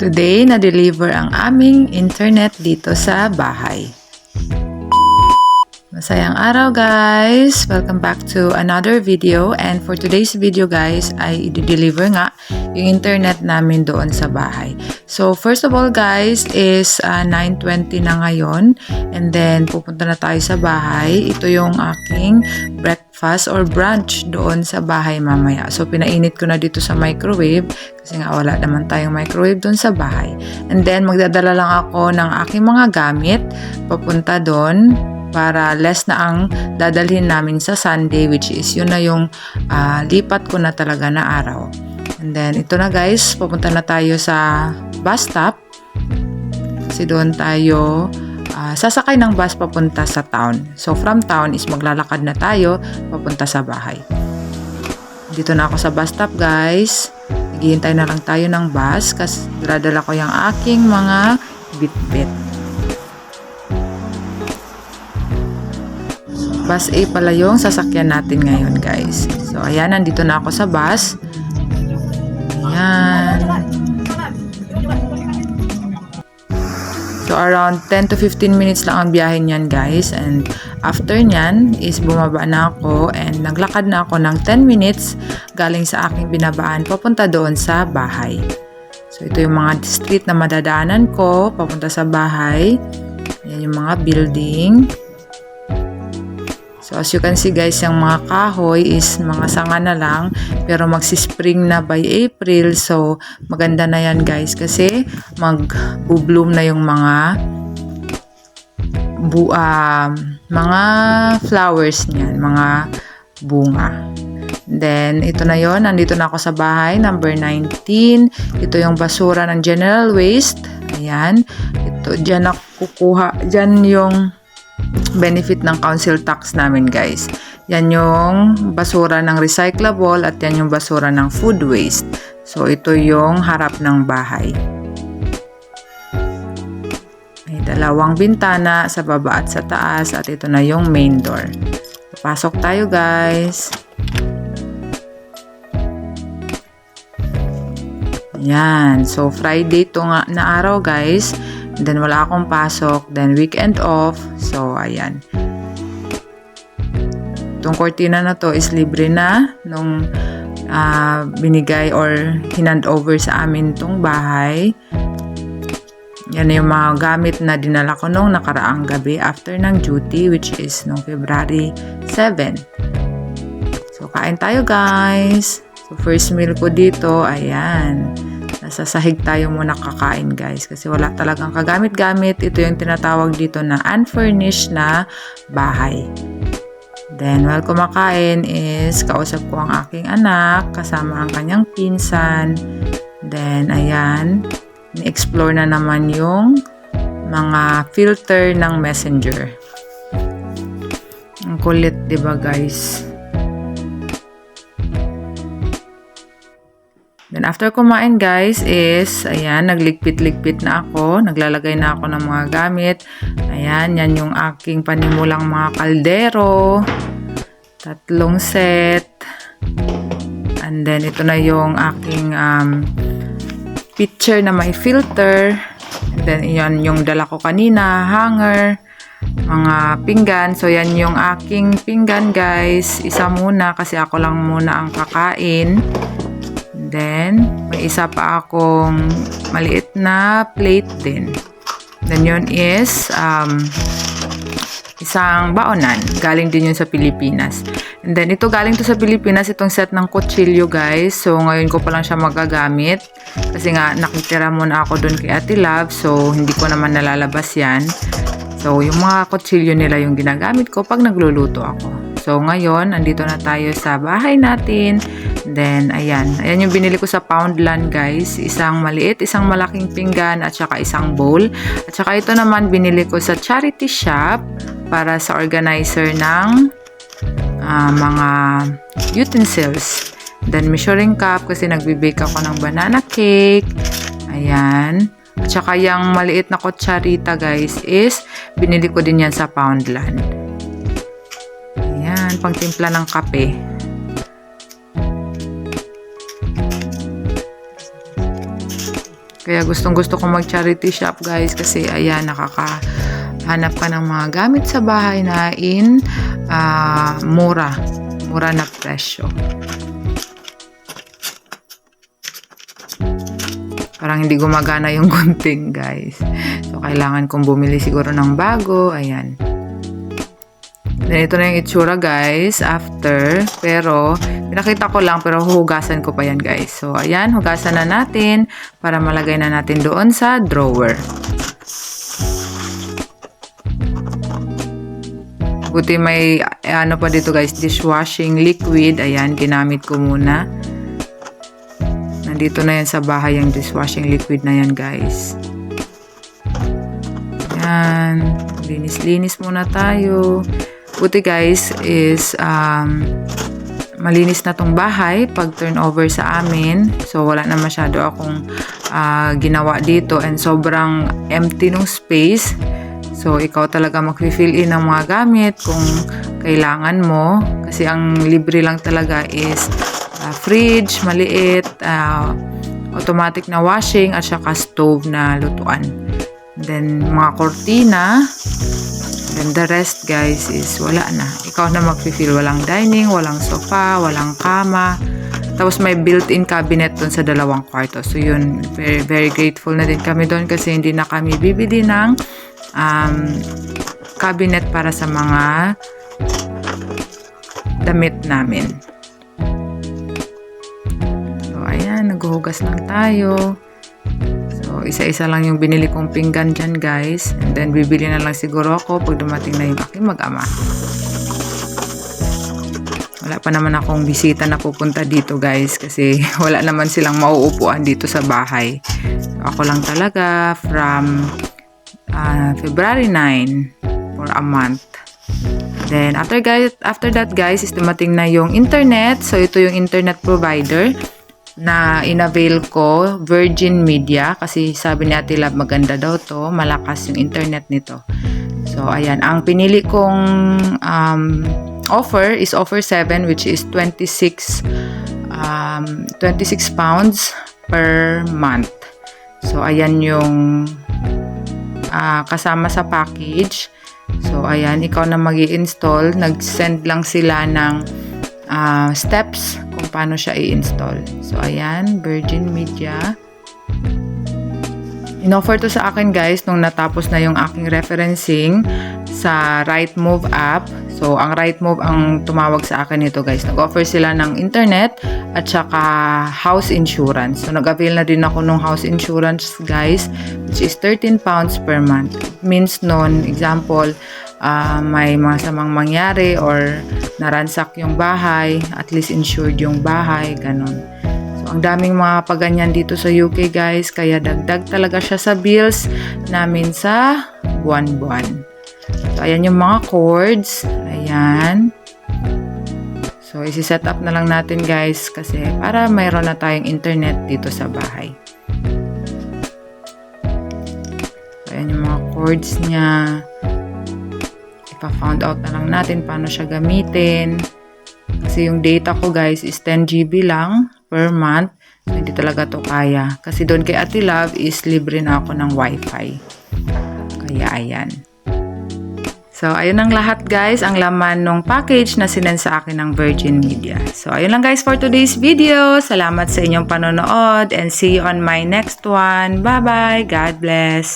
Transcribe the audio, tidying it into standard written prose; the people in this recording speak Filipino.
Today, na-deliver ang aming internet dito sa bahay. Masayang araw guys! Welcome back to another video, and for today's video guys ay i-deliver nga yung internet namin doon sa bahay. So first of all guys is 9:20 na ngayon, and then pupunta na tayo sa bahay. Ito yung aking breakfast or brunch doon sa bahay mamaya. So pinainit ko na dito sa microwave kasi nga wala naman tayong microwave doon sa bahay. And then magdadala lang ako ng aking mga gamit papunta doon, para less na ang dadalhin namin sa Sunday, which is yun na yung lipat ko na talaga na araw. And then ito na guys, pupunta na tayo sa bus stop kasi doon tayo sasakay ng bus papunta sa town. So from town is maglalakad na tayo papunta sa bahay. Dito na ako sa bus stop guys, naghihintay na lang tayo ng bus kasi dala ko yung aking mga bit-bit. Bus A pala yung sasakyan natin ngayon guys. So ayan, nandito na ako sa bus. Ayan. So around 10 to 15 minutes lang ang biyahe niyan guys. And after nyan is bumaba na ako and naglakad na ako ng 10 minutes galing sa aking binabaan papunta doon sa bahay. So ito yung mga street na madadaanan ko papunta sa bahay. Ayan yung mga building. So as you can see guys, yung mga kahoy is mga sanga na lang, pero magsi-spring na by April. So maganda na yan guys kasi mag-bloom na yung mga flowers niyan, mga bunga. Then ito na yon, nandito na ako sa bahay, number 19. Ito yung basura ng general waste. Ayan, ito diyan nakukuha, diyan yung benefit ng council tax namin guys. Yan yung basura ng recyclable at yan yung basura ng food waste. So ito yung harap ng bahay. May dalawang bintana sa baba at sa taas, at ito na yung main door. Pasok tayo guys. Yan. So Friday to nga na araw guys. Then wala akong pasok, then weekend off. So ayan, itong kortina na to is libre na nung binigay or hinand over sa amin tong bahay. Yan yung mga gamit na dinala ko nung nakaraang gabi after ng duty, which is nung February 7. So kain tayo guys. So first meal ko dito, ayan, nasa sahig tayo muna kakain guys kasi wala talagang kagamit-gamit. Ito yung tinatawag dito na unfurnished na bahay. Then while kumakain is kausap ko ang aking anak kasama ang kanyang pinsan. Then ayan, ni-explore na naman yung mga filter ng Messenger. Ang kulit, diba guys? Then after kumain guys is, ayan, nagligpit-ligpit na ako. Naglalagay na ako ng mga gamit. Ayan, yan yung aking panimulang mga kaldero. 3 set. And then ito na yung aking pitcher na may filter. And then yan yung dala ko kanina, hanger, mga pinggan. So yan yung aking pinggan guys. Isa muna kasi ako lang muna ang kakain. Then, may isa pa akong maliit na plate din. Then, yun is isang baonan. Galing din yun sa Pilipinas. And then, ito galing to sa Pilipinas, itong set ng kutsilyo guys. So, ngayon ko pa lang siya magagamit. Kasi nga, nakitira muna ako dun kay Ate Love. So, hindi ko naman nalalabas yan. So, yung mga kutsilyo nila yung ginagamit ko pag nagluluto ako. So, ngayon, andito na tayo sa bahay natin. Then, ayan. Ayan yung binili ko sa Poundland, guys. Isang maliit, isang malaking pinggan, at saka isang bowl. At saka ito naman, binili ko sa charity shop para sa organizer ng mga utensils. Then, measuring cup kasi nagbibake ako ng banana cake. Ayan. At saka yung maliit na kutsarita, guys, is binili ko din yan sa Poundland. Ayan, pangtimpla ng kape. Kaya gustong-gusto ko mag-charity shop guys kasi ayan, nakakahanap ka ng mga gamit sa bahay na in mura na presyo. Parang hindi gumagana yung gunting guys. So kailangan kong bumili siguro ng bago. Ayan. Then ito na yung itsura guys after. Pero pinakita ko lang pero huhugasan ko pa yan guys. So ayan, hugasan na natin para malagay na natin doon sa drawer. Buti may ano pa dito guys, dishwashing liquid. Ayan, ginamit ko muna. Nandito na yan sa bahay yung dishwashing liquid na yan guys. Ayan, linis-linis muna tayo. Buti guys is malinis na tong bahay pag turnover sa amin. So wala na masyado akong ginawa dito and sobrang empty nung space. So ikaw talaga mag-fill in ng mga gamit kung kailangan mo. Kasi ang libre lang talaga is fridge, maliit, automatic na washing at saka stove na lutuan. And then mga kortina. And the rest guys is wala na. Ikaw na mag-fill. Walang dining, walang sofa, walang kama. Tapos may built-in cabinet dun sa 2 kwarto. So yun, very, very grateful na din kami doon kasi hindi na kami bibili ng cabinet para sa mga damit namin. So ayan, naghuhugas lang tayo. So isa-isa lang yung binili kong pinggan dyan guys. And then bibili na lang siguro ako pag dumating na yung aking mag-ama. Wala pa naman akong bisita na pupunta dito guys kasi wala naman silang mauupuan dito sa bahay. So, ako lang talaga from February 9 for a month. Then after that guys is dumating na yung internet. So ito yung internet provider na inavail ko, Virgin Media, kasi sabi ni Ate Love maganda daw to, malakas yung internet nito. So ayan, ang pinili kong offer is offer 7 which is 26 pounds per month. So ayan yung kasama sa package. So ayan, ikaw na mag-i-install. Nag-send lang sila ng steps kung paano siya i-install. So ayan, Virgin Media. In-offer to sa akin guys nung natapos na yung aking referencing sa Rightmove app. So ang Rightmove ang tumawag sa akin nito guys. Nag-offer sila ng internet at saka house insurance. So nag-avail na din ako ng house insurance guys, which is 13 pounds per month. It means nun, example, may masamang mangyari or naransak yung bahay, at least insured yung bahay, ganun. So, ang daming mga paganyan dito sa UK guys, kaya dagdag talaga siya sa bills namin sa buwan-buwan. So, ayan yung mga cords. Ayan. So, isi-set up na lang natin guys kasi para mayroon na tayong internet dito sa bahay. So, ayan yung mga cords niya. Pa-found out na lang natin paano siya gamitin. Kasi yung data ko guys is 10 GB lang per month. So, hindi talaga to kaya. Kasi doon kay Ate Love is libre na ako ng wifi. Kaya ayan. So, ayun ang lahat guys. Ang laman ng package na sinend sa akin ng Virgin Media. So, ayun lang guys for today's video. Salamat sa inyong panonood and see you on my next one. Bye-bye. God bless.